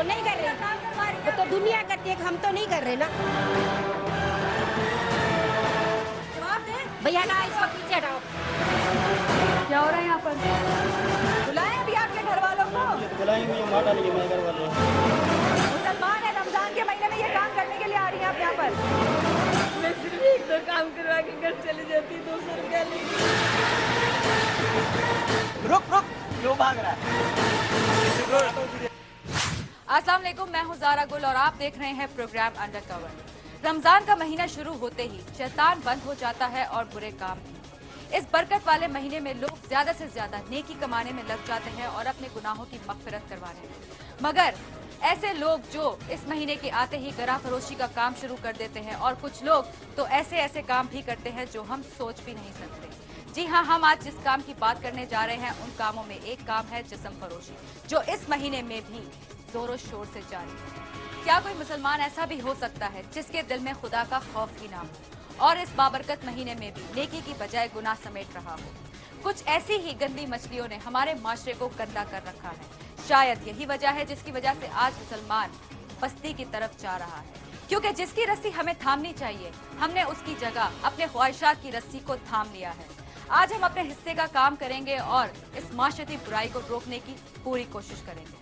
तो नहीं कर रहे, तो दुनिया करती है, हम तो नहीं कर रहे ना। भैया ना इसको पीछे हटाओ। क्या हो रहा है यहाँ पर? बुलाए अभी आपके घर वालों को? बुलाएंगे, मार डालेंगे मेरे घर वाले। मुसलमान है, रमजान के महीने में ये काम करने के लिए आ रही हैं आप यहाँ पर? मैं सिर्फ एक दो काम करवा के घर चली जाती, 200 रुपया लेती। रुक रुक, क्यों भाग रहा है? अस्सलाम वालेकुम, मैं हूँ ज़ारा गुल और आप देख रहे हैं प्रोग्राम अंडर कवर। रमजान का महीना शुरू होते ही शैतान बंद हो जाता है और बुरे काम भी। इस बरकत वाले महीने में लोग ज्यादा से ज्यादा नेकी कमाने में लग जाते हैं और अपने गुनाहों की मगफिरत करवाने में। मगर ऐसे लोग जो इस महीने के आते ही गरा फरोशी का काम शुरू कर देते हैं और कुछ लोग तो ऐसे काम भी करते हैं जो हम सोच भी नहीं सकते। जी हाँ, हम आज जिस काम की बात करने जा रहे हैं उन कामों में एक काम है जिस्म फरोशी, जो इस महीने में भी जोरों शोर से जारी है। क्या कोई मुसलमान ऐसा भी हो सकता है जिसके दिल में खुदा का खौफ ही ना हो और इस बाबरकत महीने में भी नेकी की बजाय गुनाह समेट रहा हो? कुछ ऐसी ही गंदी मछलियों ने हमारे माशरे को गंदा कर रखा है। शायद यही वजह है जिसकी वजह से आज मुसलमान बस्ती की तरफ जा रहा है, क्योंकि जिसकी रस्सी हमें थामनी चाहिए हमने उसकी जगह अपने ख्वाहिशात की रस्सी को थाम लिया है। आज हम अपने हिस्से का काम करेंगे और इस माशरती बुराई को रोकने की पूरी कोशिश करेंगे।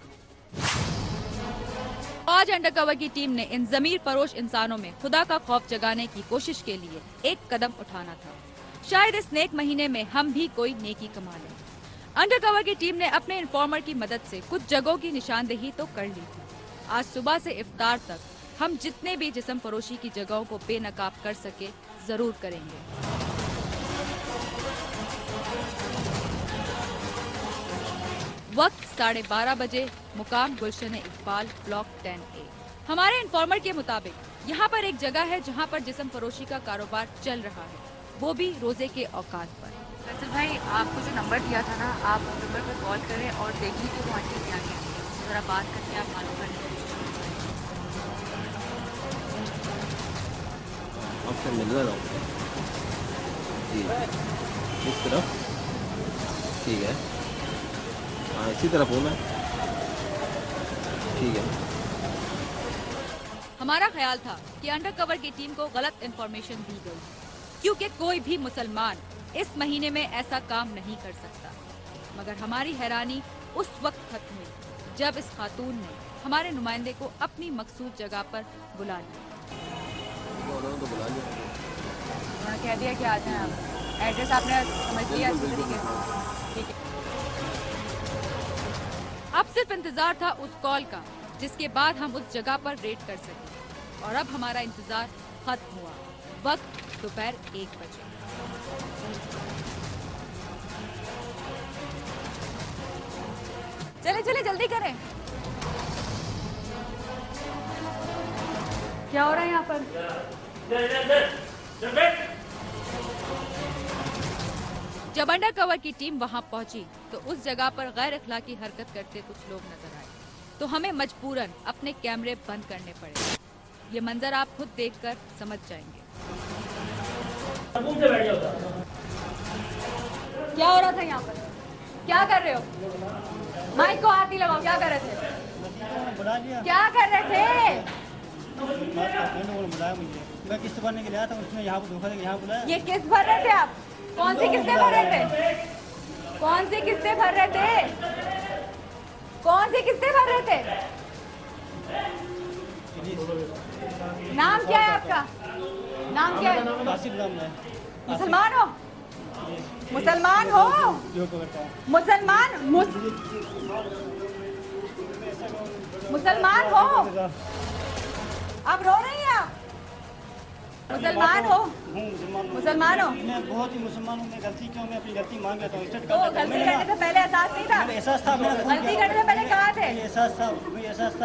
आज अंडरकवर की टीम ने इन ज़मीर फरोश इंसानों में खुदा का खौफ जगाने की कोशिश के लिए एक कदम उठाना था। शायद इस नेक महीने में हम भी कोई नेकी कमा लें। अंडरकवर की टीम ने अपने इन्फॉर्मर की मदद से कुछ जगहों की निशानदेही तो कर ली थी। आज सुबह से इफ्तार तक हम जितने भी जिस्म फरोशी की जगहों को बेनकाब कर सके जरूर करेंगे। वक्त 12:30 बजे, मुकाम गुलशन इकबाल, ब्लॉक 10A। हमारे इन्फॉर्मर के मुताबिक यहाँ पर एक जगह है जहाँ पर जिस्म फरोशी का कारोबार चल रहा है, वो भी रोजे के औकात पर। फैसल भाई, आपको जो नंबर दिया था ना, आप उस नंबर पर कॉल करें और देखिए कि वो आंटी क्या कहती है, उससे ज़रा बात करके आप मालूम करने की कोशिश करें। आपसे मिल रहा हूँ जी, इस तरफ ठीक है, हाँ इसी तरफ हूँ मैं, ठीक है। हमारा ख्याल था कि अंडरकवर की टीम को गलत इंफॉर्मेशन दी गई, क्योंकि कोई भी मुसलमान इस महीने में ऐसा काम नहीं कर सकता। मगर हमारी हैरानी उस वक्त खत्म हुई जब इस खातून ने हमारे नुमाइंदे को अपनी मकसूद जगह पर बुला लिया। तो बुला लिया, उन्होंने कह दिया कि आ जाएं आप। एड्रेस आपने समझ लिया अच्छी तरीके से? ठीक है। अब सिर्फ इंतजार था उस कॉल का जिसके बाद हम उस जगह पर रेड कर सके, और अब हमारा इंतजार खत्म हुआ। वक्त दोपहर 1 बजे। चले चले जल्दी करें। क्या हो रहा है यहाँ पर? जब अंडरकवर की टीम वहाँ पहुँची तो उस जगह पर गैर अखलाकी हरकत करते कुछ लोग नजर आए, तो हमें मजबूरन अपने कैमरे बंद करने पड़े। ये मंजर आप खुद देखकर समझ जाएंगे। क्या हो रहा था यहाँ पर? क्या कर रहे हो? माइक को हाथ ही लगाओ। क्या कर रहे थे? बुला लिया। क्या कर रहे थे? बुलाया मुझे, मैं किस्त भरने के लिए आया था, उसने यहाँ पर धोखा देके यहाँ बुलाया। ये किस्त भर रहे थे आप? कौन सी किस्तें भर रहे थे? कौन सी किस्तें भर रहे थे? कौन सी किस्तें भर रहे थे? नाम क्या है आपका? नाम क्या है? आसिफ नाम है। मुसलमान हो? मुसलमान हो? मुसलमान हो? आप रो रही हैं आप? मुसलमान हो? मुसलमान हो? मैं बहुत ही मुसलमान हूँ। मैं गलती क्यों, मैं अपनी गलती मांग लेता हूँ। तो गलती करने से पहले एहसास नहीं था? एहसास था, गलती करने से पहले कहा थे? एहसास था,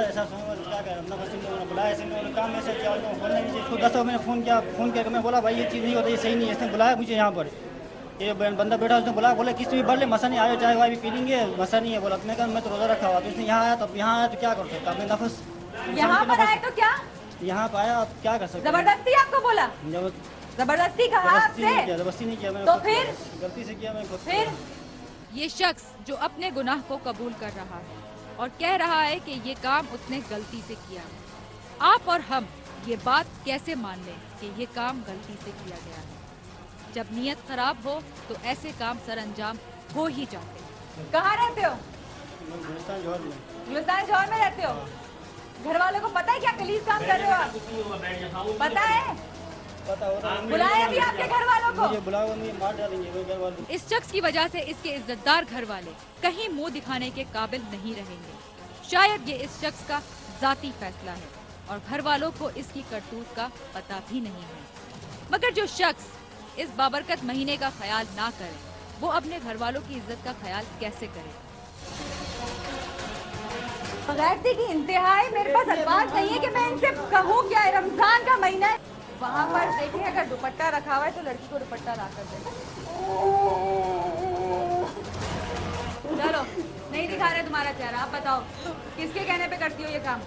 एहसास होगा तो क्या कर, अपना बस उन्होंने बुलाया, ऐसे उन्होंने काम ऐसे किया, उन्होंने बोलने नहीं, इसको 10 बार मैंने फ़ोन किया, मैं बोला भाई ये चीज़ नहीं होता, ये सही नहीं है। इसने बुलाया मुझे यहाँ पर, ये बंदा बैठा, उसने बुलाया, बोला किसी भी भर ले, मसा नहीं आया, चाहे भाई भी पी लेंगे, मसा नहीं है। बोला मैं कहा मैं तो रोज़ा रखा हुआ, तो इसने यहाँ आया, तो यहाँ आया तो क्या कर सकता, अपने नफस यहाँ पर आए तो क्या? यहाँ पर आया, आप क्या कर सकते? जबरदस्ती आपको बोला? जबरदस्ती कहा आपसे? जबरदस्ती नहीं किया मैंने, तो फिर गलती से किया मैं। फिर ये शख्स जो अपने गुनाह को कबूल कर रहा है और कह रहा है कि ये काम उसने गलती से किया है। आप और हम ये बात कैसे मान लें कि ये काम गलती से किया गया है? जब नीयत खराब हो तो ऐसे काम सरअंजाम हो ही जाते हैं। कहाँ रहते हो? गुलिस्तान जौहर में। गुलिस्तान जौहर में रहते हो? घर वालों को पता है क्या गलीज काम कर रहे हो आप? पता है? पता होता है। बुलाया भी आपके घर वालों को? मुझे बुलाओ, मुझे मार डालेंगे वो घर वाले। इस शख्स की वजह से इसके इज्जतदार घर वाले कहीं मुंह दिखाने के काबिल नहीं रहेंगे। शायद ये इस शख्स का जाती फैसला है और घर वालों को इसकी करतूत का पता भी नहीं है। मगर जो शख्स इस बाबरकत महीने का ख्याल ना करे, वो अपने घर वालों की इज्जत का ख्याल कैसे करे? गैरती की इंतहा है। मेरे पास अल्फाज नहीं है कि मैं इनसे कहूँ क्या है। रमजान का महीना है। वहाँ पर देखिए अगर दुपट्टा रखा हुआ है तो लड़की को दुपट्टा ला कर देना। चलो नहीं दिखा रहे तुम्हारा चेहरा, आप बताओ किसके कहने पे करती हो ये काम?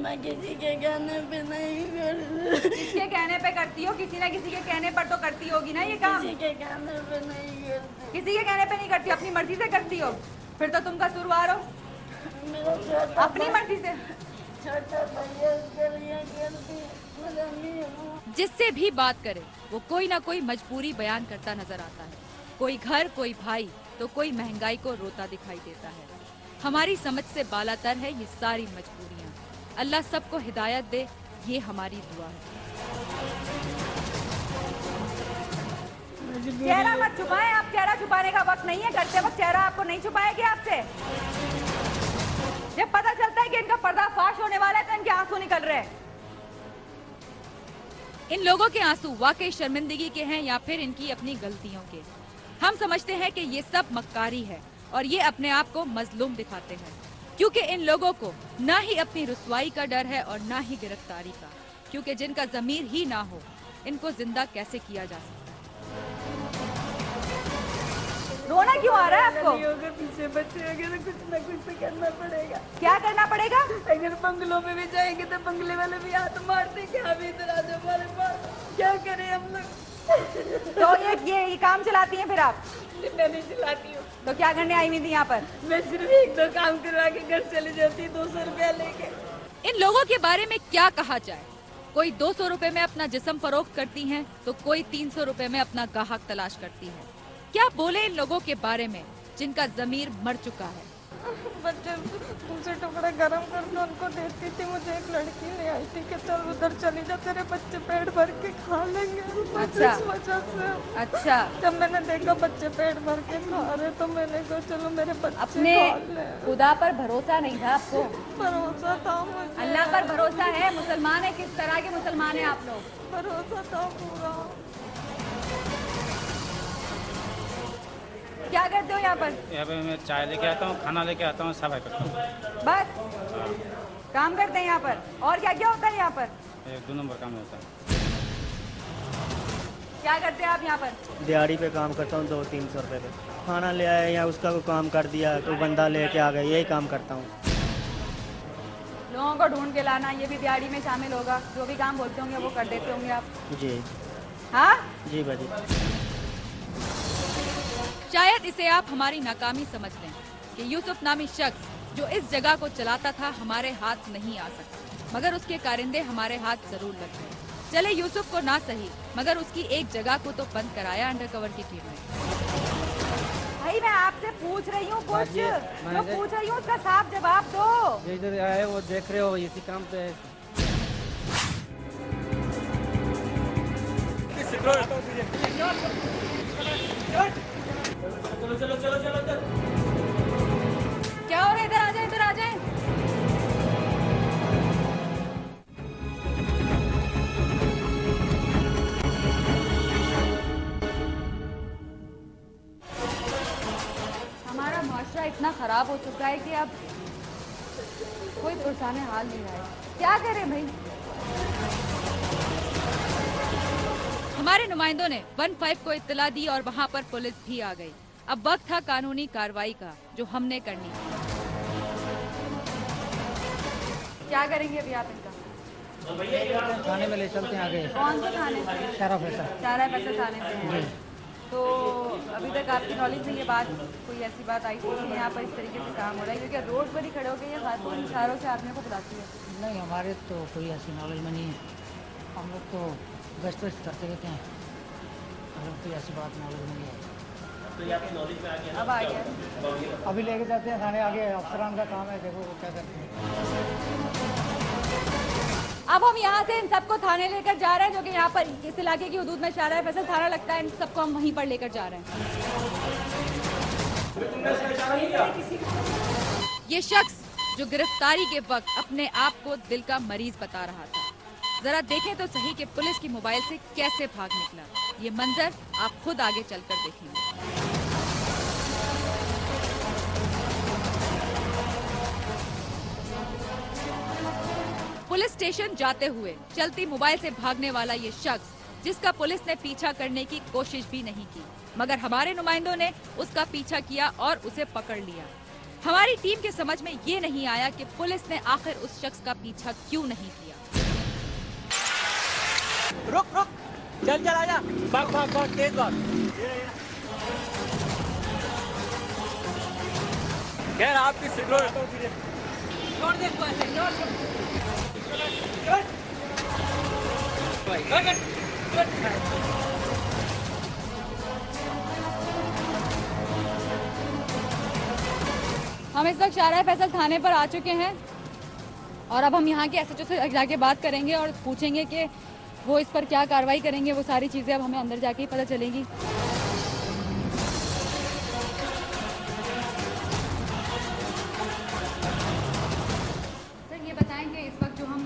मैं किसी के कहने पे नहीं करती। किसके कहने पे करती हो? किसी ना किसी के कहने पर तो करती होगी ना ये काम। किसी के कहने पे नहीं करती। किसी के कहने पे नहीं करती, अपनी मर्जी से करती हो। फिर तो तुम कसूरवार हो मेरा छोटा अपनी मर्जी से। छोटा भैया उसके लिए करती, मैं नहीं हूँ। जिससे भी बात करे वो कोई ना कोई मजबूरी बयान करता नजर आता है। कोई घर, कोई भाई, तो कोई महंगाई को रोता दिखाई देता है। हमारी समझ से बालातर है ये सारी मजबूरियाँ। अल्लाह सबको हिदायत दे, ये हमारी दुआ है। चेहरा मत छुपाएं आप। चेहरा छुपाने का वक्त नहीं है। करते वक्त चेहरा आपको नहीं छुपाएगी आपसे। जब पता चलता है कि इनका पर्दाफाश होने वाला है तो इनके आंसू निकल रहे हैं। इन लोगों के आंसू वाकई शर्मिंदगी के हैं या फिर इनकी अपनी गलतियों के? हम समझते हैं कि ये सब मक्कारी है और ये अपने आप को मजलूम दिखाते हैं, क्योंकि इन लोगों को ना ही अपनी रुसवाई का डर है और ना ही गिरफ्तारी का, क्योंकि जिनका जमीर ही ना हो इनको जिंदा कैसे किया जा सकता है? रोना क्यों आ रहा है आपको? होगा पीछे बच्चे अगर कुछ ना कुछ तो करना पड़ेगा। क्या करना पड़ेगा? अगर बंगलों में भी जाएंगे तो बंगले वाले भी हाथ मारते कि अभी इधर आ जाओ हमारे पास। क्या करें हम लोग? तो ये काम चलाती हैं फिर आप? मैं नहीं चलाती हूँ। तो क्या करने आई हुई थी यहाँ पर? मैं सिर्फ एक दो काम करवा के घर चली जाती, 200 रुपया लेके। इन लोगों के बारे में क्या कहा जाए? कोई 200 रुपए में अपना जिस्म फरोख्त करती हैं, तो कोई 300 रुपए में अपना गाहक तलाश करती है। क्या बोले इन लोगों के बारे में जिनका जमीर मर चुका है? बच्चे तुमसे टुकड़ा गरम करके उनको देती थी। मुझे एक लड़की ले आई थी कि चल उधर चली जा, तेरे बच्चे पेट भर के खा लेंगे। अच्छा। इस वजह से अच्छा, जब मैंने देखा बच्चे पेट भर के खा रहे तो मैंने कहा चलो मेरे बच्चे अपने खा ले। खुदा पर भरोसा नहीं था आपको? भरोसा था मुझे। अल्लाह पर भरोसा है? मुसलमान है? किस तरह के मुसलमान है आप लोग? भरोसा था पूरा। क्या करते हो यहाँ पर? यहाँ पे मैं चाय लेके आता हूँ, खाना लेके आता हूँ, सफाई करता हूँ। बस काम करते हैं यहाँ पर? और क्या क्या होता है यहाँ पर? एक 2 नंबर काम होता है। क्या करते हैं आप यहाँ पर? दिहाड़ी पे काम करता हूँ 200-300 रुपये पे। खाना ले आया या उसका कोई काम कर दिया, कोई बंदा लेके आ गया, यही काम करता हूँ। लोगों को ढूंढ के लाना, ये भी दिहाड़ी में शामिल होगा? जो भी काम बोलते होंगे वो कर देते होंगे आप? जी हाँ जी भाजी। शायद इसे आप हमारी नाकामी समझ लें कि यूसुफ नामी शख्स जो इस जगह को चलाता था हमारे हाथ नहीं आ सकता, मगर उसके कारिंदे हमारे हाथ जरूर लग गए। चले यूसुफ को ना सही मगर उसकी एक जगह को तो बंद कराया अंडरकवर की टीम ने। भाई मैं आपसे पूछ रही हूँ कुछ, जो पूछ रही हूँ उसका साफ जवाब दो। इधर आए वो देख रहे हो, इसी काम पे है। क्या हो रहा है? इधर आ जाए, इधर आ जाए। हमारा माशरा इतना खराब हो चुका है कि अब कोई पुरसाने हाल नहीं रहा है। क्या करें भाई? हमारे नुमाइंदों ने 15 को इत्तला दी और वहाँ पर पुलिस भी आ गई। अब वक्त था कानूनी कार्रवाई का, जो हमने करनी है। क्या करेंगे अभी आप इनका? थाने में ले चलते हैं आगे। कौन से थाने से? सारा पैसा। चारा पैसा थाने से है। तो अभी तक आपकी नॉलेज में ये बात, कोई ऐसी बात आई थी कि यहाँ पर इस तरीके से काम हो रहा है? क्योंकि रोड पर ही खड़े हो गए या खातून इशारों से आदमियों को बुलाती है? नहीं, हमारे तो कोई ऐसी नॉलेज में नहीं है। हम लोग तो गश्त करते रहते हैं, हम लोग कोई ऐसी बात नॉलेज में नहीं है। तो ये आपकी नॉलेज में आ गया? अब आ गया। अभी लेके जाते हैं थाने, आगे अफसरान का काम है, देखो वो क्या करते हैं। अब हम यहाँ से इन सबको थाने लेकर जा रहे हैं, जो कि यहाँ पर इस इलाके की हदूद में शारा फैसल थाना लगता है। इन सबको हम वहीं पर लेकर जा रहे हैं। ये शख्स जो गिरफ्तारी के वक्त अपने आप को दिल का मरीज बता रहा था, जरा देखें तो सही कि पुलिस की मोबाइल से कैसे भाग निकला। ये मंजर आप खुद आगे चलकर देखेंगे। पुलिस स्टेशन जाते हुए चलती मोबाइल से भागने वाला ये शख्स, जिसका पुलिस ने पीछा करने की कोशिश भी नहीं की, मगर हमारे नुमाइंदों ने उसका पीछा किया और उसे पकड़ लिया। हमारी टीम के समझ में ये नहीं आया कि पुलिस ने आखिर उस शख्स का पीछा क्यों नहीं किया। रुक रुक, चल चल आजा, भाग भाग भाग, तेज भाग। खैर आपकी छोड़ दे, हम इस वक्त शारा फैसल थाने पर आ चुके हैं और अब हम यहाँ के एसएचओ से जाके बात करेंगे और पूछेंगे कि वो इस पर क्या कार्रवाई करेंगे। वो सारी चीज़ें अब हमें अंदर जाके ही पता चलेंगी। सर ये बताएं कि इस वक्त जो हम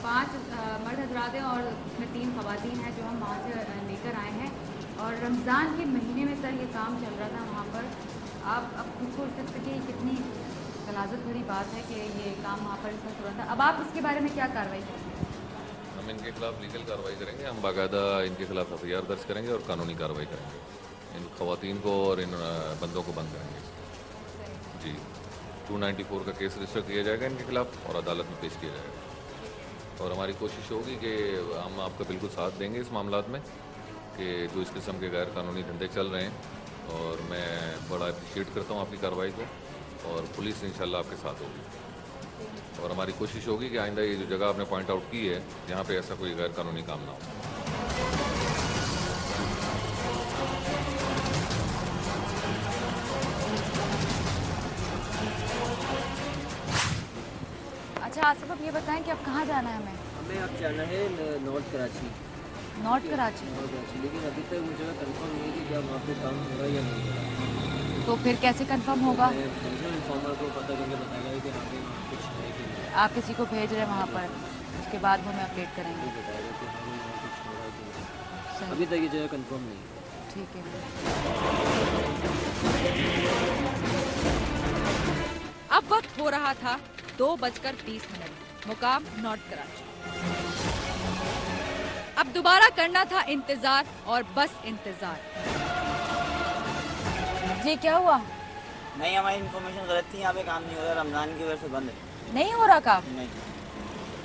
5 मर्द हजरात हैं और उसमें 3 खवातीन हैं जो हम वहाँ से लेकर आए हैं, और रमज़ान के महीने में सर ये काम चल रहा था वहाँ पर। आप अब खुद सोच सकते कि कितनी गलाजत भरी बात है कि ये काम वहाँ पर इसमें हो रहा था। अब आप इसके बारे में क्या कार्रवाई करेंगे? हम इनके खिलाफ लीगल कार्रवाई करेंगे। हम बाकायदा इनके खिलाफ एफआईआर दर्ज करेंगे और कानूनी कार्रवाई करेंगे। इन खवातीन को और इन बंदों को बंद करेंगे। जी, 294 का केस रजिस्टर किया जाएगा इनके खिलाफ और अदालत में पेश किया जाएगा। और हमारी कोशिश होगी कि हम आपका बिल्कुल साथ देंगे इस मामलात में कि जो इस किस्म के गैर कानूनी धंधे चल रहे हैं, और मैं बड़ा अप्रिशिएट करता हूँ आपकी कार्रवाई को, और पुलिस इंशाल्लाह आपके साथ होगी। और hमारी कोशिश होगी कि आइंदा ये जो जगह आपने पॉइंट आउट की है, यहाँ पे ऐसा कोई गैर कानूनी काम ना हो। अच्छा आसिफ, अब ये बताएं कि अब कहाँ जाना है हमें? हमें अब जाना है नॉर्थ कराची। नॉर्थ कराची? लेकिन अभी तक मुझे कंफर्म नहीं है कि क्या वहाँ पे काम हो रहा है या नहीं हो रहा। तो फिर कैसे कंफर्म होगा? इन्फॉर्मर को पता करके बताएगा कि हाँ भाई वहाँ कुछ है कि नहीं। आप किसी को भेज रहे हैं वहाँ पर, उसके बाद वो हमें अपडेट करेंगे। बताएगा कि हाँ भाई वहाँ कुछ हो रहा है कि नहीं। सही। अभी तक ये जगह कंफर्म नहीं है। ठीक है। अब वक्त हो रहा था 2:20, मुकाम नॉर्थ कराची। अब दोबारा करना था इंतजार और बस इंतजार। ये क्या हुआ? नहीं, हमारी इन्फॉर्मेशन गलत थी। यहाँ पे काम नहीं हो रहा, रमजान की वजह से बंद है। नहीं हो रहा काम? नहीं।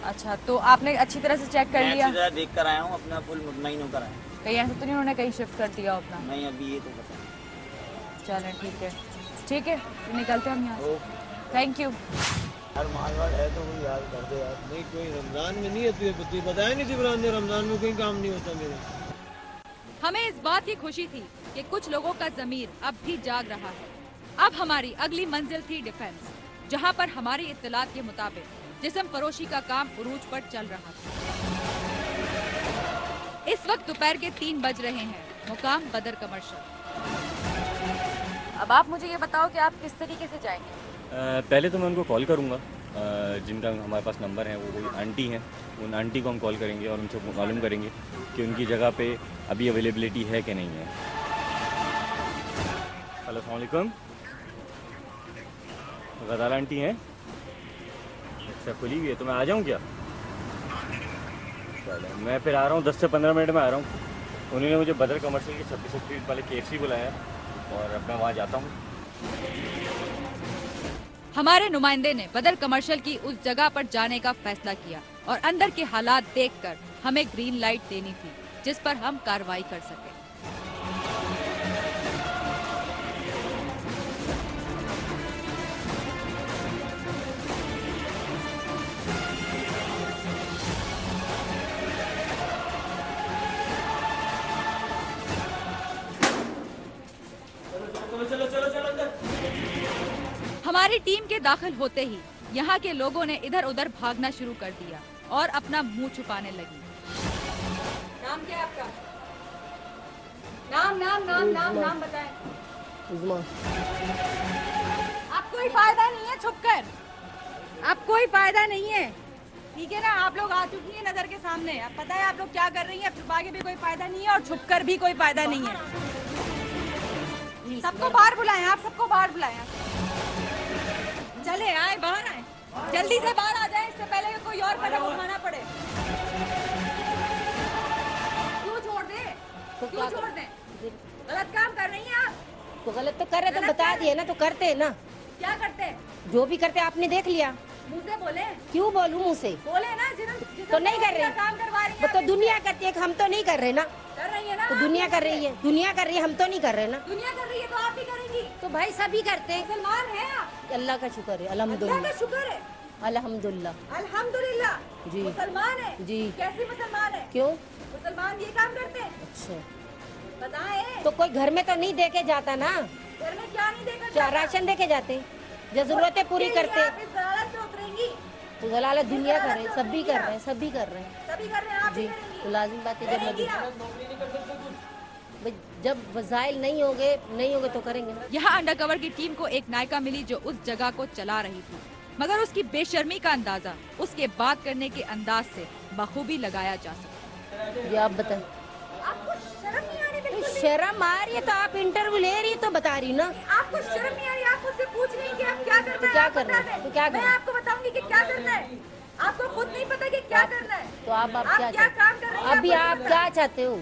अच्छा, तो आपने अच्छी तरह से चेक कर लिया? मैं देख कर आया हूँ, अपना फुल मुतमईन होकर आया। कहीं ऐसा तो नहीं उन्होंने कहीं शिफ्ट कर दिया अपना? नहीं, अभी ये तो पता। चलें ठीक है, तो निकलते हम यहाँ से। Thank you. हर मालवाड़ है तो कोई याद कर दे यार। नहीं, कोई रमजान में नहीं है। तुझे बताया नहीं जिब्रान ने, रमजान में कोई काम नहीं होता मेरे। हमें इस बात की खुशी थी कि कुछ लोगों का ज़मीर अब भी जाग रहा है। अब हमारी अगली मंजिल थी डिफेंस, जहां पर हमारी इत्तलात के मुताबिक जिस्म फरोशी का काम उरूज पर चल रहा था। इस वक्त दोपहर के 3 बज रहे हैं, मुकाम बदर कमर्शियल। अब आप मुझे ये बताओ कि आप किस तरीके से जाएंगे? पहले तो मैं उनको कॉल करूंगा, जिनका हमारे पास नंबर है, वो कोई आंटी हैं, उन आंटी को हम कॉल करेंगे और उनसे मालूम करेंगे कि उनकी जगह पे अभी अवेलेबिलिटी है कि नहीं है। हेलो, अस्सलाम वालेकुम। गज़ाला आंटी हैं? अच्छा, खुली हुई है, तो मैं आ जाऊँ क्या? चलो, मैं फिर आ रहा हूँ, 10 से 15 मिनट में आ रहा हूँ। उन्होंने मुझे बदर कमर्शियल की 26 स्ट्रीट वाले KFC बुलाया और अब मैं वहाँ जाता हूँ। हमारे नुमाइंदे ने बदर कमर्शियल की उस जगह पर जाने का फैसला किया और अंदर के हालात देखकर हमें ग्रीन लाइट देनी थी, जिस पर हम कार्रवाई कर सके। हमारी टीम के दाखिल होते ही यहाँ के लोगों ने इधर उधर भागना शुरू कर दिया और अपना मुंह छुपाने लगी। नाम क्या है आपका? नाम नाम नाम नाम नाम बताएं। आप कोई फायदा नहीं है छुपकर, आप कोई फायदा नहीं है, ठीक है ना। आप लोग आ चुकी हैं नजर के सामने, अब पता है आप लोग क्या कर रही हैं। अब छुपा के भी कोई फायदा नहीं है और छुपकर भी कोई फायदा नहीं है। सबको बाहर बुलाएं, आप सबको बाहर बुलाएं। चले आए, बाहर आए, जल्दी से बाहर आ जाए, इससे पहले कि कोई और कदम उठाना पड़े। क्यों छोड़ दे, क्यों छोड़ दे? गलत काम कर रही हैं आप। तो गलत तो कर रहे, तो बता दिए ना, तो करते हैं ना। क्या करते? जो भी करते आपने देख लिया। मुंह से बोले। क्यों बोलूं मुंह से? बोले ना, तो नहीं कर रहे, काम करवा रही वो तो दुनिया करती है, हम तो नहीं कर रहे ना। कर रही है ना, तो दुनिया कर रही है, दुनिया कर रही है, हम तो नहीं कर रहे ना। दुनिया कर रही है तो आप भी करेंगी। तो भाई सभी करते हैं। मुसलमान हैं आप? अल्लाह का शुक्र है, अल्लाह अल्हम्दुलिल्लाह का शुक्र है, अल्हम्दुलिल्लाह अल्हम्दुलिल्लाह। जी। मुसलमान है जी। कैसी मुसलमान है? क्यों? मुसलमान ये काम करते हैं? अच्छा, बताएं। तो कोई घर में तो नहीं देके जाता ना। घर में क्या नहीं देखा क्या जाता? राशन देके जाते, जो जरूरतें पूरी करते। आप इस जलालत पे उतरेंगी? तो जलालत दुनिया कर रहे हैं, सब भी कर रहे हैं, सब भी कर रहे हैं। सभी कर रहे हैं, आप जी, भी करेंगी? तो लाजिम बात है, जब करेंगी लगे आप? जब वसाइल नहीं होंगे तो करेंगे ना। यहाँ अंडरकवर की टीम को एक नायिका मिली जो उस जगह को चला रही थी, मगर उसकी बेशर्मी का अंदाजा उसके बात करने के अंदाज से बखूबी लगाया जा सकता है। जी आप बताएं। आपको शर्म नहीं आ रही? बिल्कुल भी? शर्म आ रही है तो आप इंटरव्यू ले रही है तो बता रही ना। आपको शर्म नहीं आ रही? आप मुझसे पूछ रही हैं कि आप क्या करना तो है? क्या आप करना बता है? दें। तो क्या मैं करना है? आपको बताऊंगी कि क्या करना है। आपको खुद नहीं पता कि क्या करना है। तो आप क्या क्या चाहते काम कर रही हैं? अभी आपको आप नहीं क्या चाहते हो?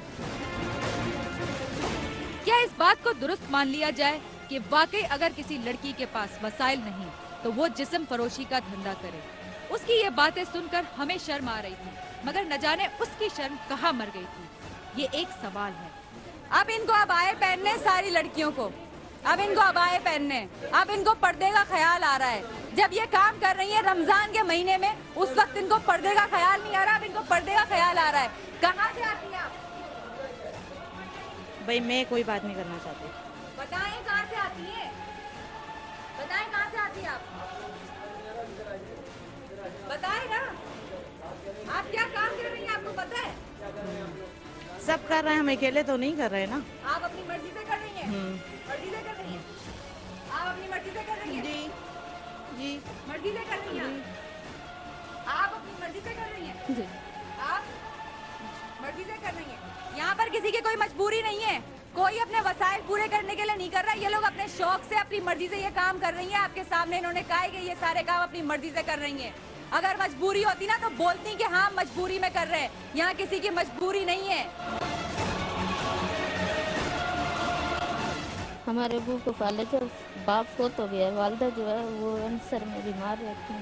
क्या इस बात को दुरुस्त मान लिया जाए कि वाकई अगर किसी लड़की के पास वसाइल नहीं तो वो जिस्म फरोशी का धंधा करे? उसकी ये बातें सुनकर हमें शर्म आ रही थी, मगर न जाने उसकी शर्म कहाँ मर गई थी। ये एक सवाल है। अब इनको अबाए पहनने, सारी लड़कियों को अब इनको अबाए पहनने, अब इनको पर्दे का ख्याल आ रहा है। जब ये काम कर रही है रमजान के महीने में, उस वक्त इनको पर्दे का ख्याल नहीं आ रहा, अब इनको पर्दे का ख्याल आ रहा है। कहाँ से आती हैं आप? भाई मैं कोई बात नहीं करना चाहती। बताएं कहाँ से आती हैं, बताएं कहाँ से आती हैं आप, बताएं ना। आप क्या काम कर रही हैं, आपको पता है? सब कर रहे हैं, हम अकेले तो नहीं कर रहे ना। आप अपनी मर्जी से कर रही हैं? मर्जी से कर रही हैं? आप अपनी मर्जी से कर रही हैं? जी मर्जी से कर रही हैं? आप अपनी मर्जी से कर रही हैं? जी। आप मर्जी से कर रही हैं? यहाँ पर किसी की कोई मजबूरी नहीं है, कोई अपने वसाइल पूरे करने के लिए नहीं कर रहा। ये लोग अपने शौक से, अपनी मर्जी से ये काम कर रही हैं। आपके सामने इन्होंने कहा है कि ये सारे काम अपनी मर्जी से कर रही हैं। अगर मजबूरी होती ना तो बोलती कि हाँ मजबूरी में कर रहे हैं। यहाँ किसी की मजबूरी नहीं है। हमारे अबू को कॉलेज बाप को तो भी है, वालदा जो है वो कैंसर में बीमार रहती है।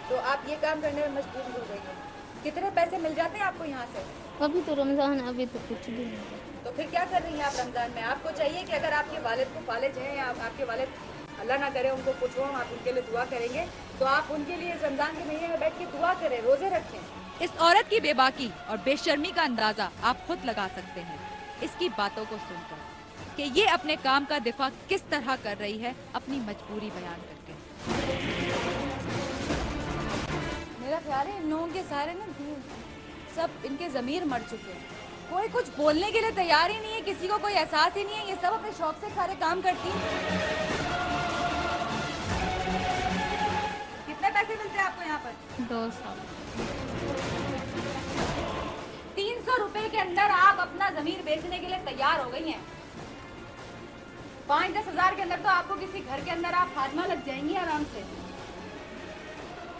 तो आप ये काम करने में मजबूर हो गई हैं। कितने पैसे मिल जाते हैं आपको यहाँ से? अभी तो रमजान है, अभी तो कुछ भी नहीं। तो फिर क्या कर रही हैं आप रमजान में? आपको चाहिए कि अगर आपके वालिद को फालिज हैं या आपके वालिद अल्लाह ना करे उनको कुछ हो, आप उनके लिए दुआ करेंगे, तो आप उनके लिए रमजान के महीने में बैठ के दुआ करें, रोजे रखें। इस औरत की बेबाकी और बेशर्मी का अंदाजा आप खुद लगा सकते हैं इसकी बातों को सुनकर कि ये अपने काम का दिफा किस तरह कर रही है, अपनी मजबूरी बयान करके। मेरा ख्याल है इन लोगों के सारे ना सब इनके ज़मीर मर चुके हैं। कोई कुछ बोलने के लिए तैयार ही नहीं है, किसी को कोई एहसास ही नहीं है। ये सब अपने शौक से सारे काम करती हैं। कितने पैसे मिलते हैं आपको यहाँ पर? 2 साल। 300 रुपए के अंदर आप अपना जमीर बेचने के लिए तैयार हो गई हैं। 5-10 हजार के अंदर तो आपको किसी घर के अंदर आप खात्मा लग जाएंगी आराम से।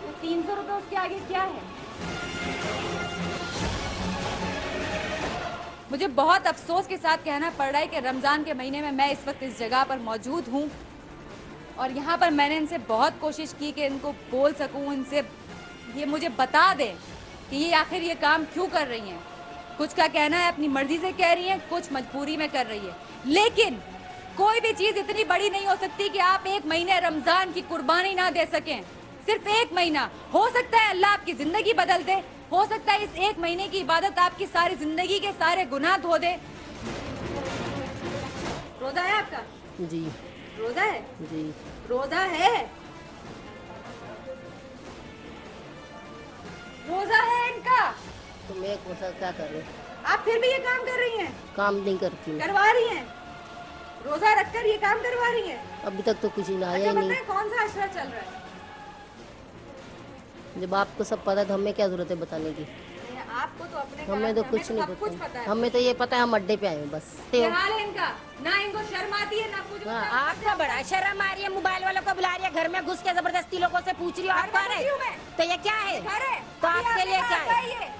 तो 300 रुपए उसके आगे क्या है? मुझे बहुत अफसोस के साथ कहना पड़ रहा है कि रमज़ान के महीने में मैं इस वक्त इस जगह पर मौजूद हूँ और यहाँ पर मैंने इनसे बहुत कोशिश की कि इनको बोल सकूँ, इनसे ये मुझे बता दें कि ये आखिर ये काम क्यों कर रही हैं। कुछ का कहना है अपनी मर्जी से कह रही हैं, कुछ मजबूरी में कर रही है, लेकिन कोई भी चीज़ इतनी बड़ी नहीं हो सकती कि आप 1 महीने रमज़ान की कुर्बानी ना दे सकें। सिर्फ 1 महीना, हो सकता है अल्लाह आपकी ज़िंदगी बदल दे, हो सकता है इस 1 महीने की इबादत आपकी सारी जिंदगी के सारे गुनाह धो दे। रोजा है आपका? जी। रोजा है जी। रोजा है, रोजा है इनका। तो मैं कौन सा क्या करूँ? आप फिर भी ये काम कर रही हैं? काम नहीं करती मैं। करवा रही हैं, रोजा रखकर ये काम करवा रही हैं। अभी तक तो कुछ आया अच्छा ही नहीं। बताएं कौन सा आश्रय चल रहा है? जब आपको सब पता है तो हमें क्या जरूरत है बताने की? आपको तो अपने हमें तो कुछ नहीं पता। हमें तो ये पता है हम अड्डे पे आए हैं बस। क्या हाल है इनका? ना इनको शर्म आती है ना कुछ। आपको बड़ा शर्म आ रही है, मोबाइल वालों को बुला रही है, घर में घुस के जबरदस्ती लोगों से पूछ रही हो आप कौन है? तो ये क्या है? तो आपके लिए क्या है?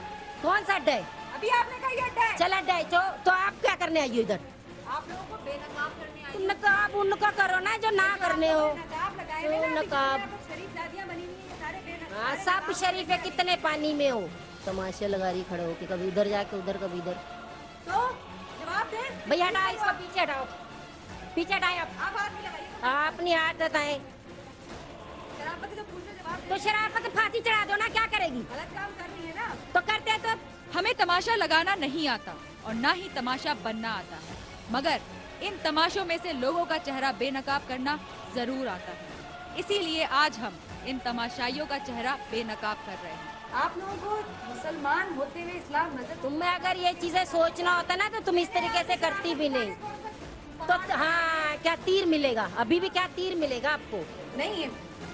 कौन सा अड्डा है? अभी आपने कहा ये अड्डा है। चल अड्डा है तो आप क्या करने आई हो इधर? आप लोगों को बेनकाब करने आई हो। नकाब उनको करो ना जो ना करने हो। नकाब लगाए हुए ना, नकाब शरीफ शादियां बनी हुई है, सारे बेनकाब। हाँ, सब शरीफ है, कितने पानी में हो। तमाशे लगा रही खड़े होके, कभी उधर जाके उधर कभी इधर। तो जवाब दे भैया, हटाओ इसको, पीछे हटाओ, पीछे हटाए आप हाथ नहीं लगाइए। आप अपनी हाथ हटाए। शराफत जो पूछे जवाब दे। तो शराफत फांसी चढ़ा दो ना, क्या करेगी? गलत काम कर रही है ना। तो करते तो। हमें तमाशा लगाना नहीं आता और ना ही तमाशा बनना आता है, मगर इन तमाशों में से लोगों का चेहरा बेनकाब करना जरूर आता है। इसीलिए आज हम इन तमाशाइयों का चेहरा बेनकाब कर रहे हैं। आप लोगों को मुसलमान होते हुए इस्लाम नजर। तुम्हें अगर ये चीजें सोचना होता ना तो तुम इस तरीके से करती भी नहीं। तो हाँ, क्या तीर मिलेगा? अभी भी क्या तीर मिलेगा आपको? नहीं,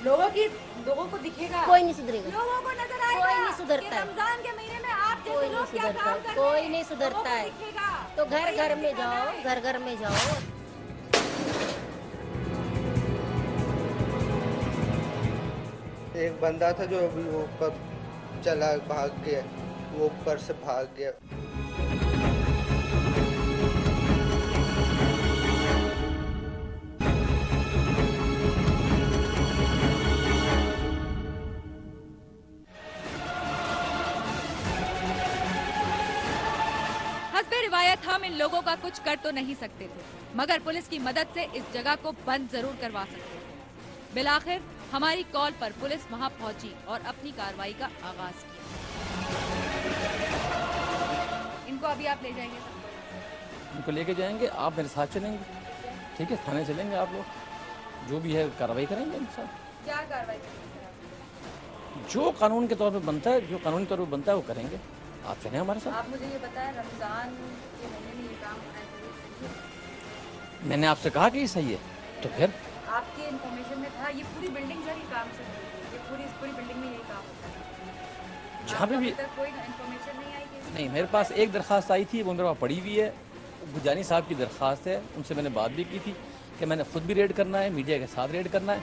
लोगों को दिखेगा। कोई नहीं सुधरेगा। लोगों को नजर आएगा। कोई नहीं सुधरता है। रमजान के महीने में आप जैसे लोग क्या काम कर रहे हैं? कोई नहीं सुधरता है। तो घर घर में जाओ, घर घर में जाओ। एक बंदा था जो अभी वो ऊपर चला, भाग गया, वो ऊपर से भाग गया। हस्बे रिवायत हम इन लोगों का कुछ कर तो नहीं सकते थे, मगर पुलिस की मदद से इस जगह को बंद जरूर करवा सकते थे। बिलाखिर हमारी कॉल पर पुलिस वहां पहुंची और अपनी कार्रवाई का आगाज किया। इनको अभी आप ले जाएंगे? इनको लेके जाएंगे, आप मेरे साथ चलेंगे, ठीक है? थाने चलेंगे, आप लोग जो भी है कार्रवाई करेंगे इनके साथ। क्या कार्रवाई करेंगे? जो कानून के तौर पे बनता है, जो कानूनी तौर पे बनता है वो करेंगे। आप चलें हमारे साथ। आप मुझे ये बताएं, रमजान के महीने में ये काम सही है? मैंने आपसे कहा कि ये सही है, तो फिर आपके इन्फॉर्मेशन में था ये पूरी बिल्डिंग से ही काम से ये पूरी बिल्डिंग में यही काम होता है। जहाँ पे भी कोई इन्फॉर्मेशन नहीं आई? नहीं, मेरे पास एक दरख्वास्त आई थी, वो मेरे पास पड़ी हुई है, गुजानी साहब की दरख्वास्त है। उनसे मैंने बात भी की थी कि मैंने खुद भी रेड करना है, मीडिया के साथ रेड करना है।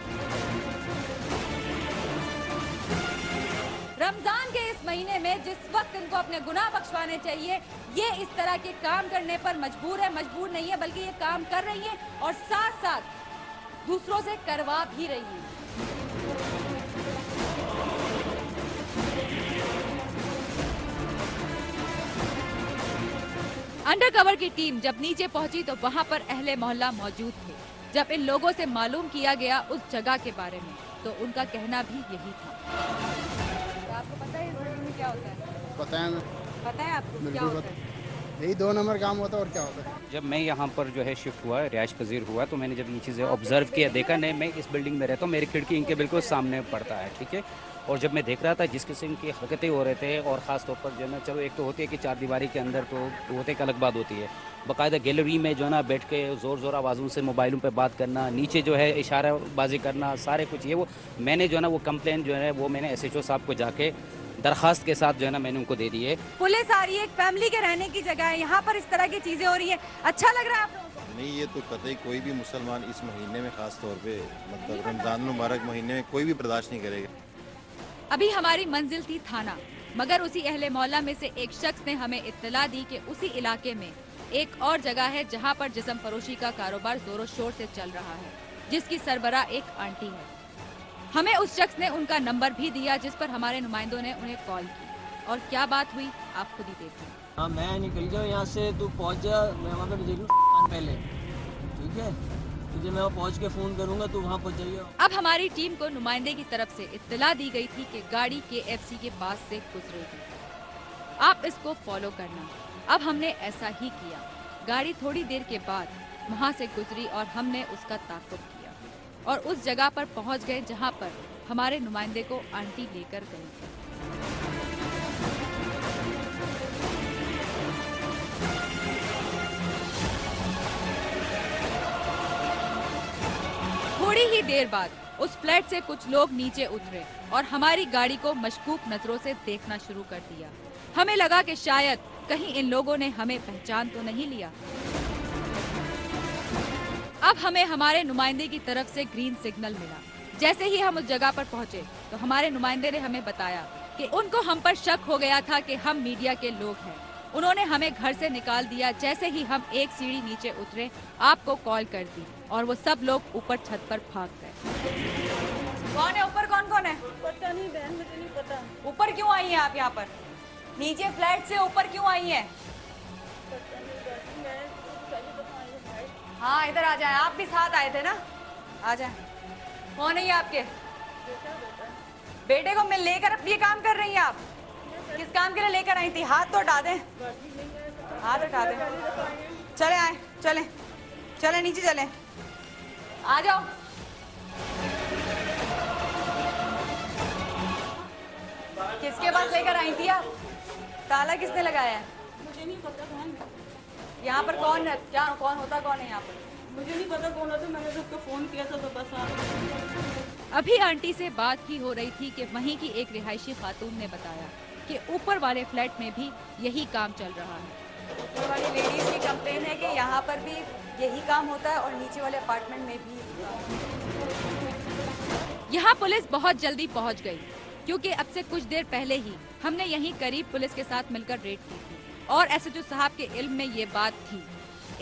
रमजान के इस महीने में जिस वक्त इनको अपने गुनाह बख्शवाने चाहिए, ये इस तरह के काम करने पर मजबूर है। मजबूर नहीं है बल्कि ये काम कर रही है और साथ साथ दूसरों से करवा भी रही है। अंडरकवर की टीम जब नीचे पहुंची तो वहां पर अहले मोहल्ला मौजूद थे। जब इन लोगों से मालूम किया गया उस जगह के बारे में तो उनका कहना भी यही था। तो आपको पता है इस बिल्डिंग में क्या होता है? पता है ना? पता है आपको क्या होता है? यही 2 नंबर काम होता है और क्या होता है। जब मैं यहाँ पर जो है शिफ्ट हुआ, रिहाइश पजीर हुआ, तो मैंने जब ये चीज़ें ऑब्जर्व किया, देखा नहीं, मैं इस बिल्डिंग में रहता हूँ, मेरी खिड़की इनके बिल्कुल सामने पड़ता है, ठीक है। और जब मैं देख रहा था जिस किस्म की हरकतें हो रहे थे, और ख़ास तौर पर जो है ना, चलो एक तो होती है कि 4 दीवारी के अंदर तो होते एक अलग बात होती है, बाकायदा गैलरी में जो है ना बैठ के ज़ोर ज़ोर आवाज़ों से मोबाइलों पे बात करना, नीचे जो है इशाराबाजी करना, सारे कुछ ये वो मैंने जो है ना वो कंप्लेन जो है वो मैंने SHO साहब को जाके दरखास्त के साथ जो है ना मैंने उनको दे दी है। पुलिस आ रही है, एक फैमिली के रहने की जगह है, यहाँ पर इस तरह की चीजें हो रही है, अच्छा लग रहा है आप लोगों को? नहीं, ये तो कतई कोई भी मुसलमान इस महीने में खास तौर पे, मतलब रमजान मुबारक महीने में कोई भी बर्दाश्त नहीं करेगा। अभी हमारी मंजिल थी थाना, मगर उसी अहले मोहल्ला में से एक शख्स ने हमें इत्तला दी कि उसी इलाके में एक और जगह है जहां पर जिस्म फरोशी का कारोबार जोरों शोर से चल रहा है, जिसकी सरबराह एक आंटी है। हमें उस शख्स ने उनका नंबर भी दिया, जिस पर हमारे नुमाइंदों ने उन्हें कॉल की। और क्या बात हुई आप खुद ही देखिए। हाँ, मैं निकल जाऊँ यहाँ से, तू पहुँच जा, मैं वहाँ पे देख लूँ पहले, ठीक है? तुझे मैं वहाँ पहुँच के फ़ोन करूँगा, तू वहाँ पहुँच जाइए। अब हमारी टीम को नुमाइंदे की तरफ से इत्तला दी गई थी कि गाड़ी KFC के पास से गुजरेगी, आप इसको फॉलो करना। अब हमने ऐसा ही किया। गाड़ी थोड़ी देर के बाद वहाँ से गुजरी और हमने उसका ताक़ुब किया और उस जगह पर पहुँच गए जहाँ पर हमारे नुमाइंदे को आंटी लेकर गई थी। थोड़ी ही देर बाद उस फ्लैट से कुछ लोग नीचे उतरे और हमारी गाड़ी को मशकूक नजरों से देखना शुरू कर दिया। हमें लगा कि शायद कहीं इन लोगों ने हमें पहचान तो नहीं लिया। अब हमें हमारे नुमाइंदे की तरफ से ग्रीन सिग्नल मिला। जैसे ही हम उस जगह पर पहुंचे तो हमारे नुमाइंदे ने हमें बताया कि उनको हम पर शक हो गया था कि हम मीडिया के लोग हैं। उन्होंने हमें घर से निकाल दिया। जैसे ही हम एक सीढ़ी नीचे उतरे आपको कॉल कर दी और वो सब लोग ऊपर छत पर भाग गए। कौन है ऊपर? कौन कौन है? पता नहीं बहन, मुझे नहीं पता। ऊपर क्यों आई हैं आप? यहाँ पर नीचे फ्लैट से ऊपर क्यों आई हैं? हाँ इधर आ जाए। आप भी साथ आए थे ना? आ जाए। कौन है ये आपके? बेटे को मैं लेकर अब ये काम कर रही हैं आप? किस काम के लिए लेकर आई थी? हाथ तो हटा दें, हाथ हटा दें। चले आए, चले चले नीचे चले, आ जाओ। किसके पास लेकर आई थी आप? ताला किसने लगाया है? मुझे नहीं पता कौन। यहाँ पर कौन है? क्या कौन होता कौन है यहाँ पर? मुझे नहीं पता कौन होता। मैंने सबको फोन किया था तो बस अभी आंटी से बात ही हो रही थी कि वहीं की एक रिहायशी खातून ने बताया कि ऊपर वाले फ्लैट में भी यही काम चल रहा है। ऊपर वाली लेडीज की कंप्लेन है कि यहाँ पर भी यही काम होता है और नीचे वाले अपार्टमेंट में भी। यहाँ पुलिस बहुत जल्दी पहुँच गई क्योंकि अब से कुछ देर पहले ही हमने यहीं करीब पुलिस के साथ मिलकर रेड की थी और एसएचओ साहब के इल्म में ये बात थी,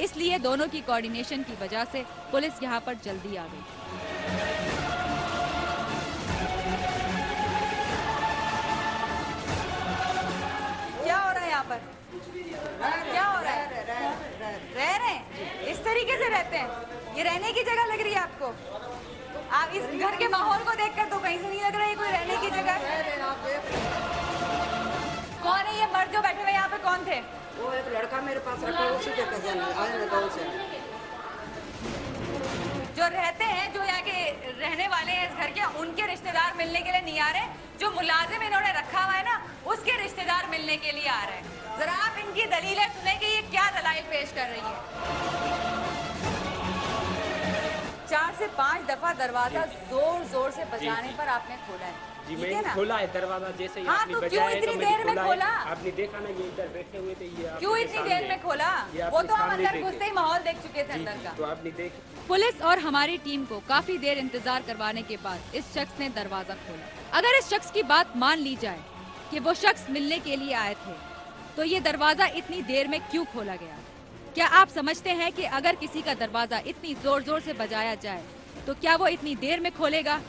इसलिए दोनों की कोऑर्डिनेशन की वजह से पुलिस यहाँ पर जल्दी आ गई। क्या हो रहा है यहाँ पर? क्या हो रहा है? रह रहे हैं? इस तरीके से रहते हैं? ये रहने की जगह लग रही है आपको? आप इस घर के माहौल को देखकर तो कहीं से नहीं लग रहा है कोई रहने की जगह। कौन है ये मर्द जो बैठे हुए यहाँ पे? कौन थे? वो एक लड़का मेरे पास रखा है, उसी के कजन है, आज गाँव से। जो रहते हैं, जो यहाँ के रहने वाले हैं इस घर के, उनके रिश्तेदार मिलने के लिए नहीं आ रहे। जो मुलाजिम इन्होंने रखा हुआ है ना, उसके रिश्तेदार मिलने के लिए आ रहे हैं। जरा आप इनकी दलीलें सुने कि ये क्या दलाइल पेश कर रही है। 4 से 5 दफा दरवाजा जोर जोर से बजाने पर आपने खोला है। जी मैंने खोला है दरवाजा, जैसे ही आपने तो बजाया क्यों इतनी देर में खोला? आपने देखा ना, ये इधर बैठे हुए थे। ये क्यों इतनी देर में खोला? वो तो हम अंदर घुसते ही माहौल देख चुके थे अंदर का। तो आपने देख। पुलिस और हमारी टीम को काफी देर इंतजार करवाने के बाद इस शख्स ने दरवाजा खोला। अगर इस शख्स की बात मान ली जाए कि वो शख्स मिलने के लिए आए थे, तो ये दरवाजा इतनी देर में क्यों खोला गया? क्या आप समझते हैं कि अगर किसी का दरवाजा इतनी जोर जोर से बजाया जाए तो क्या वो इतनी देर में खोलेगा,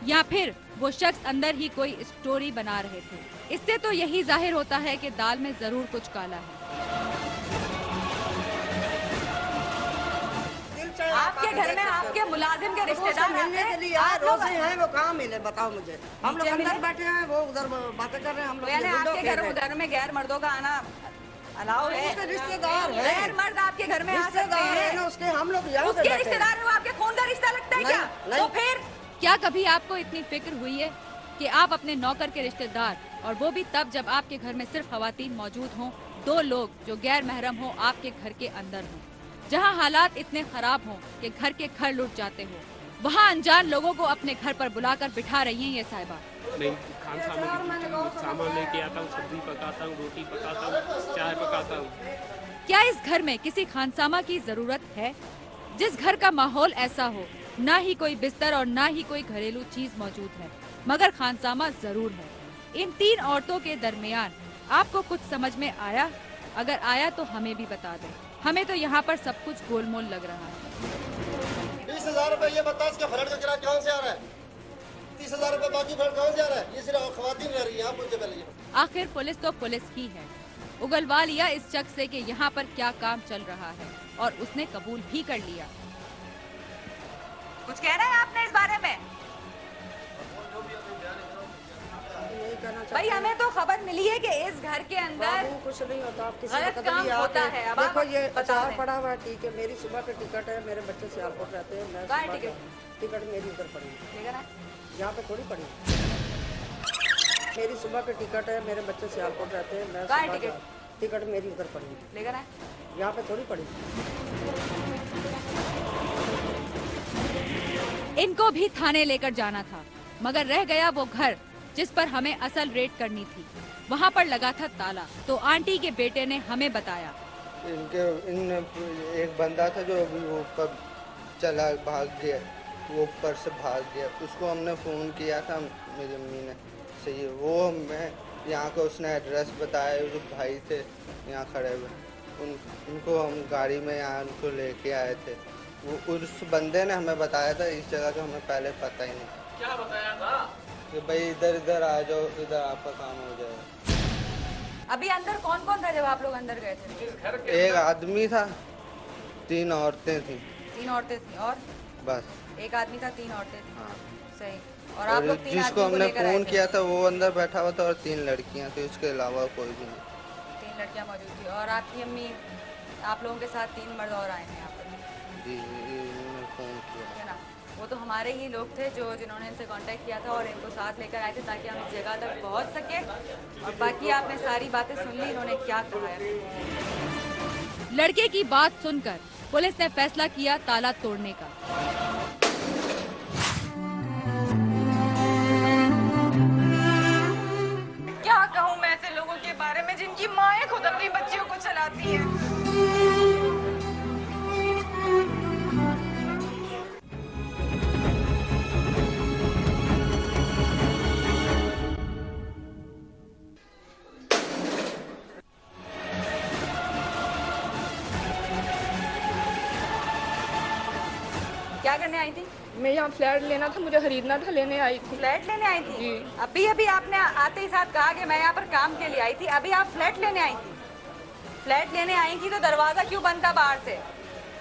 या फिर वो शख्स अंदर ही कोई स्टोरी बना रहे थे? इससे तो यही जाहिर होता है कि दाल में जरूर कुछ काला है। आपके घर में आपके मुलाजिम के रिश्तेदार मिलने के लिए रोज ही हैं, वो कहाँ मिले बताओ मुझे? हम लोग अंदर बैठे हैं, वो उधर बातें कर रहे हैं। हम लोग आपके घर में गैर मर्दों का आना अलाउ है? उसके रिश्तेदार है, गैर मर्द आपके घर में आ सकते हैं? उसके हम लोग उसके रिश्तेदार में आपके खून का रिश्ता लगता है क्या? तो फिर क्या कभी आपको इतनी फिक्र हुई है कि आप अपने नौकर के रिश्तेदार, और वो भी तब जब आपके घर में सिर्फ खवातीन मौजूद हों, 2 लोग जो गैर महरम हो आपके घर के अंदर हों, जहां हालात इतने खराब हों कि घर के घर लुट जाते हो, वहां अनजान लोगों को अपने घर पर बुलाकर बिठा रही हैं ये साहिबा? मैं खान सामान लेके आता हूँ, सब्जी पकाता हूँ, रोटी पकाता हूँ, चाय पकाता हूँ। क्या इस घर में किसी खानसामा की जरूरत है? जिस घर का माहौल ऐसा हो, ना ही कोई बिस्तर और ना ही कोई घरेलू चीज मौजूद है, मगर खानसामा जरूर है। इन 3 औरतों के दरमियान आपको कुछ समझ में आया? अगर आया तो हमें भी बता दें। हमें तो यहाँ पर सब कुछ गोलमोल लग रहा है। 20,000 रुपए ये बता, इसका फ्लैट का किराया कहाँ से आ रहा है? 30,000 रुपए बाकी फ्लैट कहाँ से आ रहा है? ये सिर्फ खवातीन रह रही है, आप मुझे पहले। आखिर पुलिस तो पुलिस ही है। उगलवा लिया इस शख्स से कि यहाँ पर क्या काम चल रहा है और उसने कबूल भी कर लिया। कुछ कहना है आपने इस बारे में? भाई हमें तो खबर मिली है कि इस घर के अंदर बाबू कुछ नहीं होता, आप किसी गलत कदम काम भी आके- होता है। अब देखो आप ये बता अचार दें। पड़ा हुआ है, ठीक है, मेरी सुबह का टिकट है, मेरे बच्चे सियालकोट रहते हैं, मैं कहाँ है सुबह टिकट? का- टिकट मेरी उधर पड़ी है, लेकर आए। यहाँ पे थोड़ी पड़ी है। मेरी सुबह का टिकट है, मेरे बच्चे सियालकोट रहते हैं, मैं कहाँ है सुबह टिकट? जा- टिकट मेरी उधर पड़ी है, लेकर आए। यहाँ पे थोड़ी पड़ी है। इनको भी थाने लेकर जाना था, मगर रह गया वो घर जिस पर हमें असल रेड करनी थी। वहाँ पर लगा था ताला, तो आंटी के बेटे ने हमें बताया। एक बंदा था जो अभी वो ऊपर चला भाग गया, वो ऊपर से भाग गया, उसको हमने फ़ोन किया था, मेरी अम्मी ने, सही है वो, मैं यहाँ को उसने एड्रेस बताया, जो भाई थे यहाँ खड़े हुए, उनको हम गाड़ी में यहाँ उनको लेके आए थे। वो उस बंदे ने हमें बताया था इस जगह का, हमें पहले पता ही नहीं। क्या बताया था? कि भाई इधर इधर आ जाओ, इधर आपका काम हो जाएगा। अभी अंदर कौन कौन था जब आप लोग अंदर गए थे? एक आदमी था, 3 औरतें थी। 3 औरतें थी और बस एक आदमी था, 3 औरतें थी। हाँ। सही। और आप लोग 3 जिसको आदमी को हमने लेकर आए फ़ोन थे? किया था वो अंदर बैठा हुआ था और 3 लड़कियां थी, उसके अलावा कोई भी नहीं। 3 लड़कियां मौजूद थी और आपकी अम्मी आप लोगों के साथ 3 मर्द और आए हैं यहाँ पर। जी मैंने फ़ोन किया है ना, वो तो हमारे ही लोग थे जो जिन्होंने इनसे कांटेक्ट किया था और इनको साथ लेकर आए थे ताकि हम इस जगह तक पहुंच सके। और बाकी आपने सारी बातें सुन ली, इन्होंने क्या कहा है। लड़के की बात सुनकर पुलिस ने फैसला किया ताला तोड़ने का। क्या कहूँ मैं ऐसे लोगों के बारे में जिनकी माएँ खुद अपनी बच्चियों को चलाती हैं। क्या करने आई थी? मैं यहाँ फ्लैट लेना था, मुझे खरीदना था, लेने आई थी। फ्लैट लेने आई थी? जी। अभी अभी आपने आते ही साथ कहा कि मैं यहाँ पर काम के लिए आई थी, अभी आप फ्लैट लेने आई थी। फ्लैट लेने आई थी तो दरवाजा क्यों बंद था बाहर से?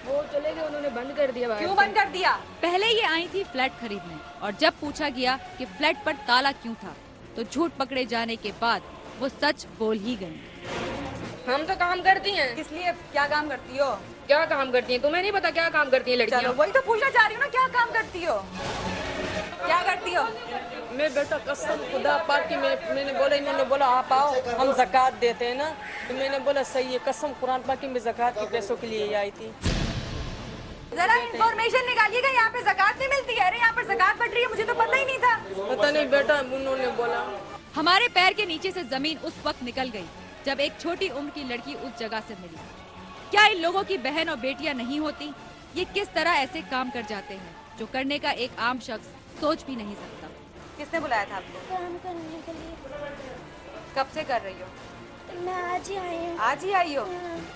वो चले गए, उन्होंने बंद कर दिया। क्यों बंद कर दिया? पहले ये आई थी फ्लैट खरीदने और जब पूछा गया कि फ्लैट पर ताला क्यों था तो झूठ पकड़े जाने के बाद वो सच बोल ही गई। हम तो काम करती हैं। किस लिए? क्या काम करती हो? क्या काम करती हैं? तुम्हें नहीं पता क्या काम करती हैं लड़कियां? चलो वही तो पूछना चाह रही हूँ ना, क्या काम करती हो? क्या करती हो? मैं बेटा कसम खुदा पाक की मैंने बोला, इन्होंने बोला आप आओ, हम ज़कात देते हैं ना, तो मैंने बोला सही है, कसम कुरान पाक की मैं ज़कात के पैसों के लिए आई थी। जरा इंफॉर्मेशन निकालिएगा, यहाँ पे ज़कात नहीं मिलती है। अरे यहाँ पर ज़कात बढ़ रही है, मुझे तो पता ही नहीं था। पता नहीं बेटा, उन्होंने बोला। हमारे पैर के नीचे से जमीन उस वक्त निकल गई जब एक छोटी उम्र की लड़की उस जगह से मिली। क्या इन लोगों की बहन और बेटियां नहीं होती? ये किस तरह ऐसे काम कर जाते हैं जो करने का एक आम शख्स सोच भी नहीं सकता। किसने बुलाया था आपको? काम करने के लिए। कब से कर रही हो? मैं आज ही आई हूँ। आज ही आई हो?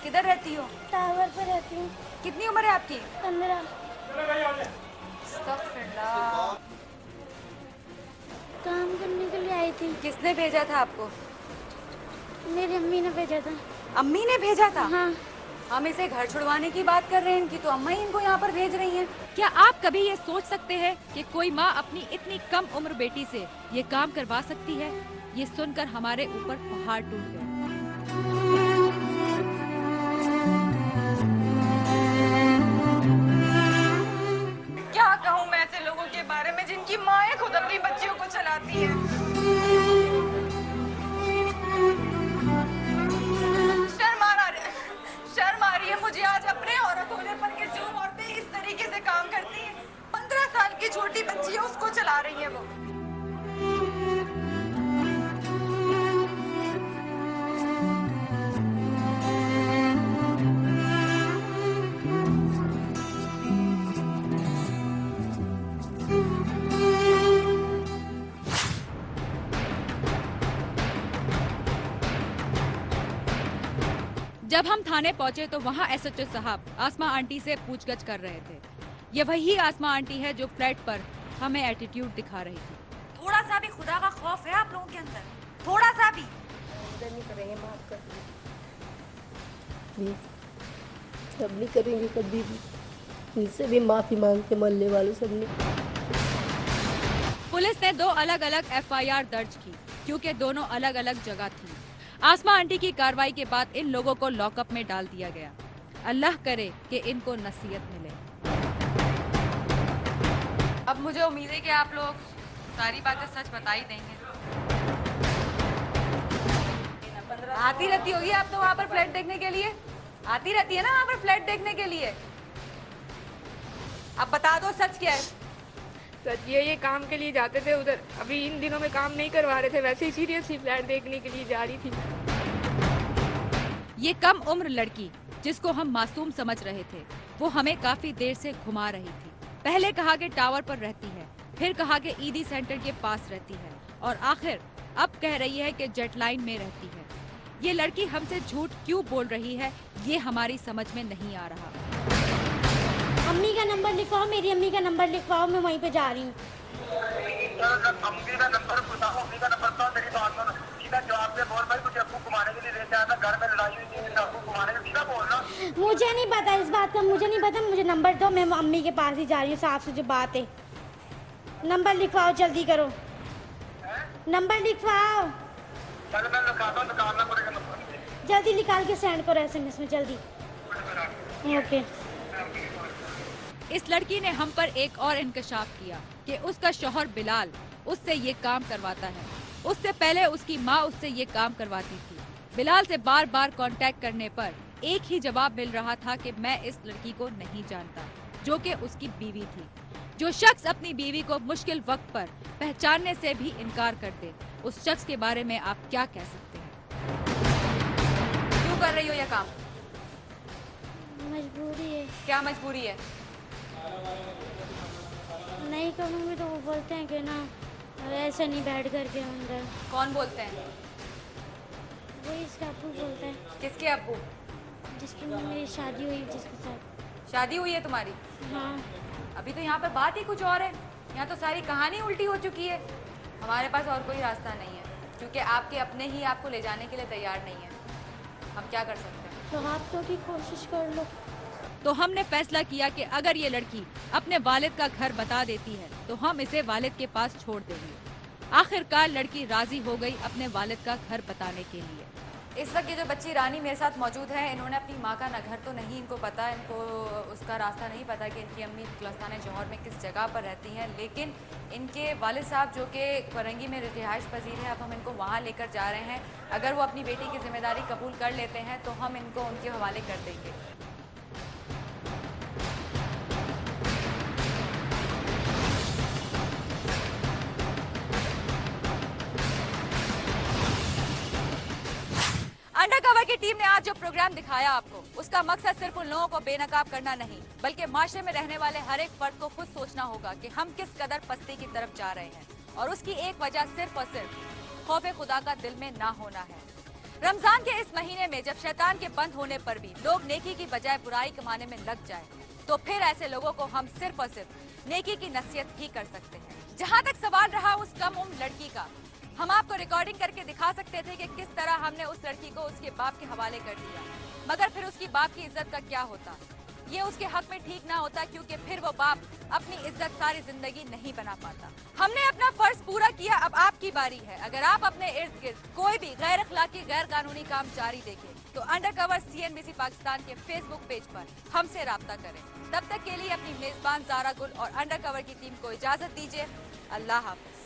किधर रहती हो? टावर पर रहती हूँ। कितनी उम्र है आपकी? 15। काम करने के लिए आई थी। किसने भेजा था आपको? मेरी अम्मी ने भेजा था। अम्मी ने भेजा था? हाँ। हम इसे घर छुड़वाने की बात कर रहे हैं इनकी, तो अम्मा ही इनको यहाँ पर भेज रही हैं। क्या आप कभी ये सोच सकते हैं कि कोई माँ अपनी इतनी कम उम्र बेटी से ये काम करवा सकती है? ये सुनकर हमारे ऊपर पहाड़ टूट गया। क्या कहूँ मैं ऐसे लोगों के बारे में जिनकी माएँ खुद अपनी बच्चियों को चलाती हैं। शर्म आ रही है मुझे आज अपने औरत होने पर कि जो औरतें इस तरीके से काम करती हैं। 15 साल की छोटी बच्ची है, उसको चला रही है वो। जब हम थाने पहुंचे तो वहां एसएचओ साहब आसमा आंटी से पूछगछ कर रहे थे। ये वही आसमा आंटी है जो फ्लैट पर हमें एटीट्यूड दिखा रही थी। थोड़ा सा भी खुदा का खौफ है आप लोगों के अंदर? थोड़ा सा भी? नहीं करेंगे, माफ कर प्लीज, सब नहीं करेंगे कभी भी। इनसे भी माफी मांगते मोहल्ले वालों सबने। पुलिस ने 2 अलग अलग एफआईआर दर्ज की। क्योंकि दोनों अलग अलग जगह थी। आसमा आंटी की कार्रवाई के बाद इन लोगों को लॉकअप में डाल दिया गया। अल्लाह करे कि इनको नसीहत मिले। अब मुझे उम्मीद है कि आप लोग सारी बातें सच बता ही देंगे। आती रहती होगी आप तो वहाँ पर फ्लैट देखने के लिए, आती रहती है ना वहाँ पर फ्लैट देखने के लिए। अब बता दो सच क्या है। सच ये काम के लिए जाते थे उधर, अभी इन दिनों में काम नहीं करवा रहे थे, वैसे ही सीरियसली फ्लैट देखने के लिए जा रही थी। ये कम उम्र लड़की जिसको हम मासूम समझ रहे थे, वो हमें काफी देर से घुमा रही थी। पहले कहा कि टावर पर रहती है, फिर कहा कि ईदी सेंटर के पास रहती है, और आखिर अब कह रही है कि जेट लाइन में रहती है। ये लड़की हमसे झूठ क्यों बोल रही है, ये हमारी समझ में नहीं आ रहा। अम्मी का नंबर लिखवाओ, मेरी अम्मी का नंबर लिखवाओ, मैं वहीं पे जा रही हूँ। अम्मी का नंबर बताओ, अम्मी का नंबर तो मेरी बात सुनो, सीधा जवाब दे बोल भाई, मुझे अब्बू घुमाने के लिए लेके आया था, घर में लड़ाई हुई थी, अब्बू घुमाने के लिए, सीधा बोलना। मुझे नहीं पता इस बात का, मुझे नहीं पता, मुझे नंबर दो, मैं अम्मी के पास ही जा रही हूँ, साफ सीधी बात है। नंबर लिखवाओ, जल्दी करो, नंबर लिखवाओ, जल्दी निकाल के सेंड करो SMS में, जल्दी। ओके। इस लड़की ने हम पर एक और इंकशाफ किया कि उसका शौहर बिलाल उससे ये काम करवाता है। उससे पहले उसकी माँ उससे ये काम करवाती थी। बिलाल से बार बार कांटेक्ट करने पर एक ही जवाब मिल रहा था कि मैं इस लड़की को नहीं जानता, जो कि उसकी बीवी थी। जो शख्स अपनी बीवी को मुश्किल वक्त पर पहचानने से भी इनकार कर दे, उस शख्स के बारे में आप क्या कह सकते हैं? क्यों कर रही हो यह काम? मजबूरी है। क्या मजबूरी है? नहीं करूँगी तो वो बोलते हैं कि ना ऐसे नहीं बैठ करके अंदर। कौन बोलते हैं? वही इसका अब्बू बोलता है। किसके अब्बू? जिसकी मेरी शादी हुई, जिसके साथ। शादी हुई है तुम्हारी? हाँ। अभी तो यहाँ पर बात ही कुछ और है, यहाँ तो सारी कहानी उल्टी हो चुकी है। हमारे पास और कोई रास्ता नहीं है, क्योंकि आपके अपने ही आपको ले जाने के लिए तैयार नहीं है। हम क्या कर सकते हैं? तो आप तो की कोशिश कर लो। तो हमने फैसला किया कि अगर ये लड़की अपने वालिद का घर बता देती है तो हम इसे वालिद के पास छोड़ देंगे। आखिरकार लड़की राजी हो गई अपने वालिद का घर बताने के लिए। इस वक्त ये जो बच्ची रानी मेरे साथ मौजूद है, इन्होंने अपनी माँ का न घर तो नहीं इनको पता, इनको उसका रास्ता नहीं पता कि इनकी अम्मी गुलिस्तान जौहर में किस जगह पर रहती हैं, लेकिन इनके वालिद साहब जो कि फरंगी में रिहाइश पजीर है, अब हम इनको वहाँ लेकर जा रहे हैं। अगर वो अपनी बेटी की जिम्मेदारी कबूल कर लेते हैं तो हम इनको उनके हवाले कर देंगे। अंडरकवर की टीम ने आज जो प्रोग्राम दिखाया आपको, उसका मकसद सिर्फ उन लोगों को बेनकाब करना नहीं, बल्कि माशरे में रहने वाले हर एक फर्द को खुद सोचना होगा कि हम किस कदर पस्ती की तरफ जा रहे हैं, और उसकी एक वजह सिर्फ और सिर्फ खौफे खुदा का दिल में ना होना है। रमजान के इस महीने में जब शैतान के बंद होने पर भी लोग नेकी की बजाय बुराई कमाने में लग जाए, तो फिर ऐसे लोगों को हम सिर्फ और सिर्फ नेकी की नसीहत ही कर सकते हैं। जहाँ तक सवाल रहा उस कम उम्र लड़की का, हम आपको रिकॉर्डिंग करके दिखा सकते थे कि किस तरह हमने उस लड़की को उसके बाप के हवाले कर दिया, मगर फिर उसकी बाप की इज्जत का क्या होता? ये उसके हक में ठीक ना होता, क्योंकि फिर वो बाप अपनी इज्जत सारी जिंदगी नहीं बना पाता। हमने अपना फर्ज पूरा किया, अब आपकी बारी है। अगर आप अपने इर्द गिर्द कोई भी गैर अखलाकी गैर कानूनी काम जारी देखें तो अंडरकवर CNBC पाकिस्तान के फेसबुक पेज पर हमसे राब्ता करें। तब तक के लिए अपनी मेजबान ज़ारा गुल और अंडरकवर की टीम को इजाजत दीजिए। अल्लाह हाफिज।